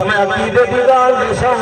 میں عقیدے کی گال نشاں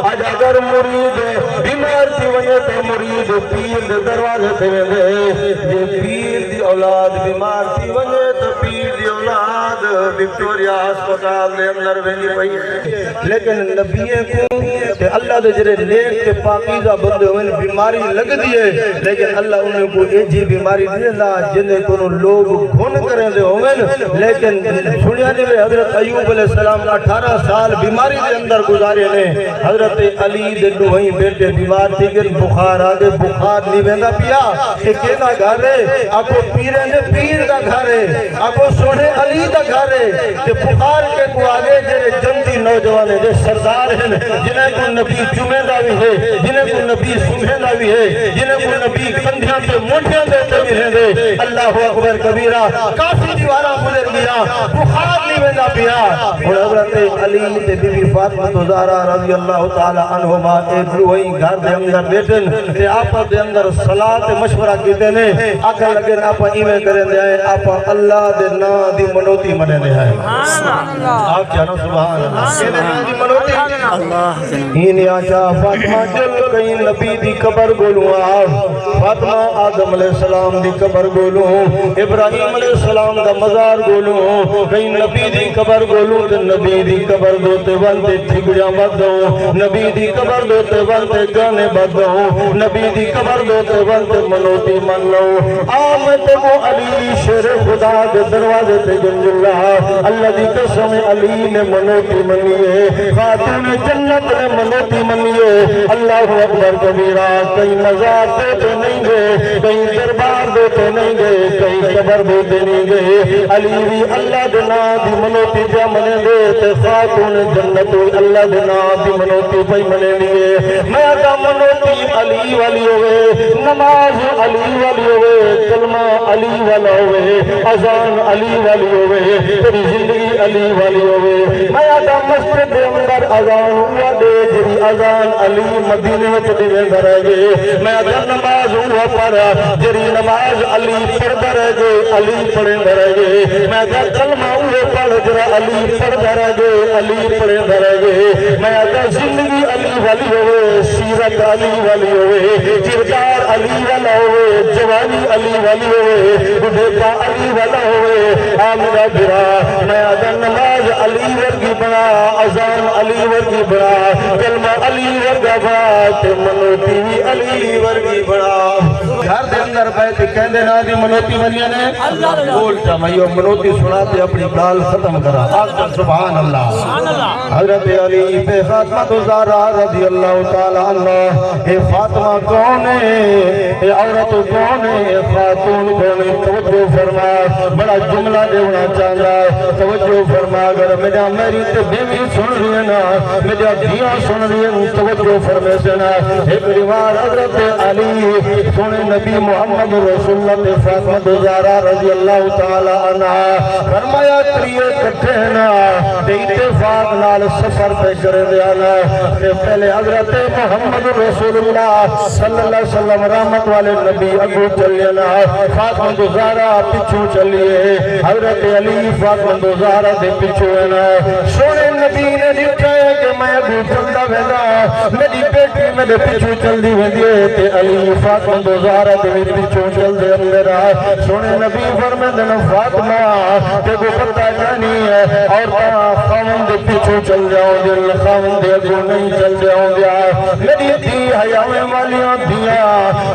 آج اگر مرید بیمار تھی وجہ تو مرید پیر دے دروازے تھے یہ پیر دی اولاد بیمار تھی وجہ تو پیر دی اولاد وکٹوریا ہسپتال دے اندر وینی پئی ہے لیکن نبی کو کہ اللہ دے جڑے نیک تے پاکیزہ بندے ہوئے بیماری لگ دیئے لیکن اللہ انہیں کو ایجی بیماری نہیں اللہ جنہیں کو لوگ گھن کریں دے ہوئے لیکن سنیا نے حضرت ایوب علیہ السلام 18 سال بیماری دے اندر گزارے نے حضرت علی دے وہیں بیٹے بیمار تھی کہ بخار آگے بخار نہیں بہندا پیا کہ کہنا گھر ہے آپ کو پیرے نے پیر دا گھر ہے آپ کو سونے علی دا گھر ہے کہ بخار کے کو آگے جنہیں جنتی نوجوان ہے جو سردار ہیں جنہیں کو نبی جمعہ دا بھی ہے جنہیں کو نبی صبح دا بھی ہے جنہیں کو نبی کندھیاں تے موٹیاں دیتے بھی رہے دے اللہ اکبر کبیرہ کافی دیوارہ گزر گیا بخار نہیں بہندا پیا اور حضرت علی تے بی بی فاطمہ زہرا رضی اللہ تعالی عنہما ایک وہی گھر دے اندر بیٹھن تے آپا دے اندر صلاح تے مشورہ کیتے نے آکھا لگے آپ ایویں کریں دے آئے آپ اللہ دے نا دی منوتی منے دے آئے آپ جانو سبحان اللہ کہ دے نا دی منوتی ہی آجا فاطمہ جل کہیں نبی دی قبر گولوں فاطمہ آدم علیہ السلام دی قبر گولوں ابراہیم علیہ السلام دا مزار گولوں کہیں نبی دی قبر گولوں تے نبی دی قبر دوتے بنتے ٹھگڑیاں بدوں نبی دی قبر دوتے بنتے گانے بدوں نبی دی قبر دوتے بنتے منوتی من لو آمد وہ علی شیر خدا دے دروازے تے گنج اللہ دی قسم علی نے منوتی منیے خاتون جنت نے منوتی منیے اللہ اکبر کبیرہ کہیں مزار دیتے نہیں گئے کہیں دربار دیتے نہیں گئے کہیں قبر دیتے نہیں گئے علی بھی اللہ دنا دی منوتی جا منے دے خاتون جنت اللہ دینا دی منوتی پئی منے لیے میں دا منوتی علی والی ہوئے نماز علی والی ہوئے کلمہ علی والا ہوئے اذان علی والی ہوئے تیری زندگی علی والی ہوئے میں دا مسجد دے اندر اذان ہوا دے جری اذان علی مدینے میں چلی ویندہ رہ گئے میں دا نماز ہوا پر جری نماز علی پڑھدا رہ گئے علی پڑھدا رہ گئے میں دا کلمہ ہوا پڑھ جرا علی پڑھدا رہ گئے علی پڑھے دھرے گئے میں اگر زندگی علی والی ہوئے سیرت علی والی ہوئے کردار علی والا ہوئے جوانی علی والی ہوئے بڑھا علی والا ہوئے آمدہ برا میں اگر نماز علی ورگی بنا اذان علی ورگی بنا کلمہ علی ورگا بات منوتی علی ورگی بنا گھر دے اندر بیٹھ کہندے نا دی منوتی ورگی نے بولتا میں یہ منوتی سناتے اپنی گال ختم کرا آج سبحان اللہ حضرت علی بے فاطمہ زہرا رضی اللہ تعالی عنہ اے فاطمہ کون ہے اے عورت کون ہے اے خاتون کون ہے توجہ فرما بڑا جملہ دیونا چاہتا ہے توجہ فرما اگر میری تے بیوی سن رہی ہے نا میرا دھیاں سن رہی ہے توجہ فرمے سے نا ایک روایت حضرت علی سنے نبی محمد رسول اللہ فاطمہ زہرا رضی اللہ تعالی عنہ فرمایا کریے کٹھے نا اتفاق نال سفر پہ کرے دیانا کہ پہلے حضرت محمد رسول اللہ صلی اللہ علیہ وسلم رحمت والے نبی اگو چلینا فاطمہ زہرا پچھو چلیے حضرت علی فاطمہ زہرا دے پچھو ہے نا سونے نبی نے دیکھا ہے کہ میں اگو چلتا ویدا میری بیٹی میرے پچھو چل دی ویدیے تے علی فاطمہ زہرا دے پچھو چل دے اندر سونے نبی فرمے دن فاطمہ تے کو پتہ جانی ہے اور خاون دے پیچھو چل جاؤ دل خاون دے اگو نہیں چل جاؤ گیا میری دی حیاویں والیاں دیا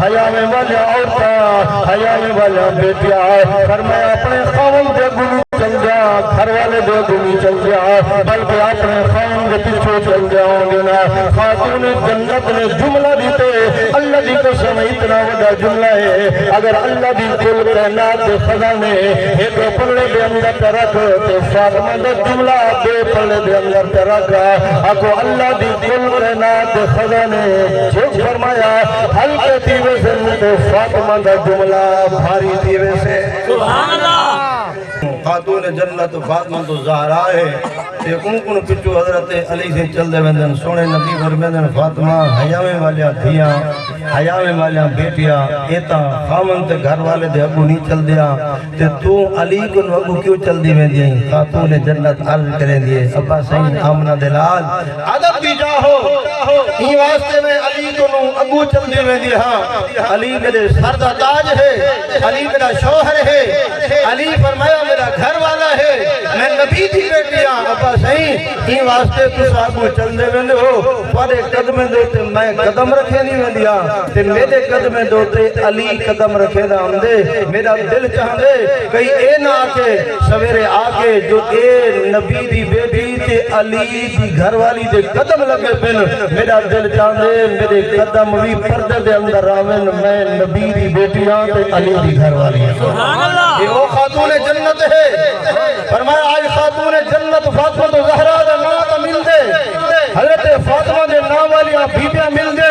حیاویں والیاں عورتاں حیاویں والیاں بیٹیا فرمایا اپنے خاون دے اگو چل جا گھر والے دے اگو نہیں چل جا بلکہ اپنے خاون دے پیچھو چل جاؤ گے نا خاتون جنت نے جملہ دیتے اللہ دی قسم اتنا وڈا جملہ ہے اگر اللہ دی کل کائنات دے خزانے ایک پلڑے دے اندر رکھ تو فاطمہ دا جملہ دے پلڑے دے اندر رکھا اگو اللہ دی کل کائنات دے خزانے جھوک فرمایا ہلکے دیوے سے تو فاطمہ دا جملہ بھاری دیوے سے سبحان اللہ خاتون جنت فاطمہ زہرا ہے تے اون پچھو حضرت علی سے چل دے وندن سونے نبی فرمیندن فاطمہ حیاویں والیاں دھیاں حیاویں والیاں بیٹیاں ایتا خامن تے گھر والے دے اگو نہیں چل دیا تے تو علی کو اگو کیوں چل دی ویندی ہیں خاتون جنت عرض کریں دیے ابا سین آمنہ دلال ادب دی جاہو ہی واسطے میں علی کو اگو چل دی ویندی ہاں علی میرے سر دا تاج ہے علی میرا شوہر ہے علی فرمایا میرا گھر والا ہے میں نبی دی بیٹی ہاں ابا سین ہی واسطے تو اگو چل دے ویندے ہو پارے قدمیں دوتے میں قدم رکھے نہیں ویندی ہاں تے میرے قدمیں دوتے علی قدم رکھے دا ہم دے میرا دل چاہندے کئی اے نہ آکے سویرے آکے جو اے نبی دی بیٹی تے علی دی گھر والی دے قدم لگے پن میرا دل چاہندے میرے قدم بھی پردے دے اندر آمن میں نبی دی بیٹیاں تے علی دی گھر والی یہ وہ خاتون جنت ہے فرمایا آج خاتون جنت فاطمہ تو زہرا دا نام مل دے حضرت فاطمہ دے نام والیاں بیبیاں مل دیں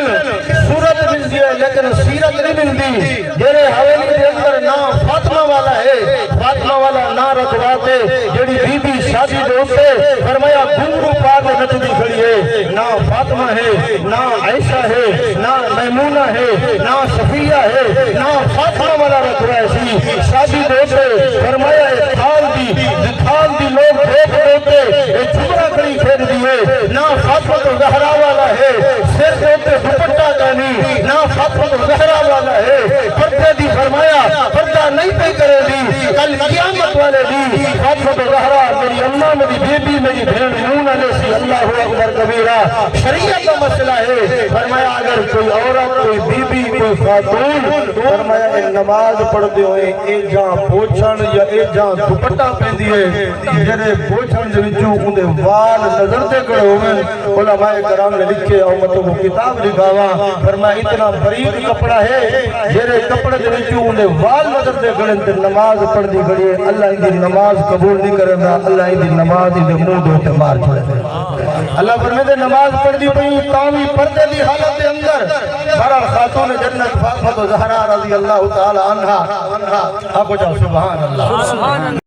صورت مل دی ہے لیکن سیرت نہیں مل دی جیرے حویلی دے اندر نام فاطمہ والا ہے فاطمہ والا نام رکھواتے جیڑی بی بی شادی دے ہوتے فرمایا گنگرو پار میں نچدی کھڑی ہے نام فاطمہ ہے نام عائشہ ہے نام میمونہ ہے نام صفیہ ہے نام فاطمہ والا رکھوائے سی شادی دے ہوتے فرمایا تھال دی لوگ دیکھ دیتے جھمرہ کڑی پھیر دیئے نام فاطمہ تو زہرا والا ہے سر دیتے دوپٹہ گانی نام فاطمہ تو زہرا والا ہے پردے دی فرمایا پردہ نہیں پہ کرے دی کل قیامت والے دی فاطمہ تو زہرا میری اللہ میری بیبی میری بہن نون علیہ سی اللہ اکبر کبیرہ شریعت کا مسئلہ ہے فرمایا اگر کوئی عورت کوئی بیبی کوئی خاتون فرمایا اے نماز پڑھتے ہوئے اے جہاں پوچھن یا اے جہاں دوپٹہ پہندی ہے جنہیں پوچھن جو وچوں اندے وال نظر دے کڑے ہوئے علماء کرام نے لکھے امتوں کو کتاب لکھاوا فرمایا اتنا بریک کپڑا ہے جنہیں کپڑے دے وچوں اندے وال نظر دے کڑے تے نماز پڑھ دی کڑی ہے اللہ ان دی نماز قبول نہیں کرے گا اللہ ان دی نماز ان دے منہ دے مار چھوڑے دے اللہ فرمائے نماز پڑھ دی پئی تاوی پردے دی حالت دے اندر بہرحال خاتون جنت فاطمہ زہرا رضی اللہ تعالی عنہا آپ کو جاؤ سبحان اللہ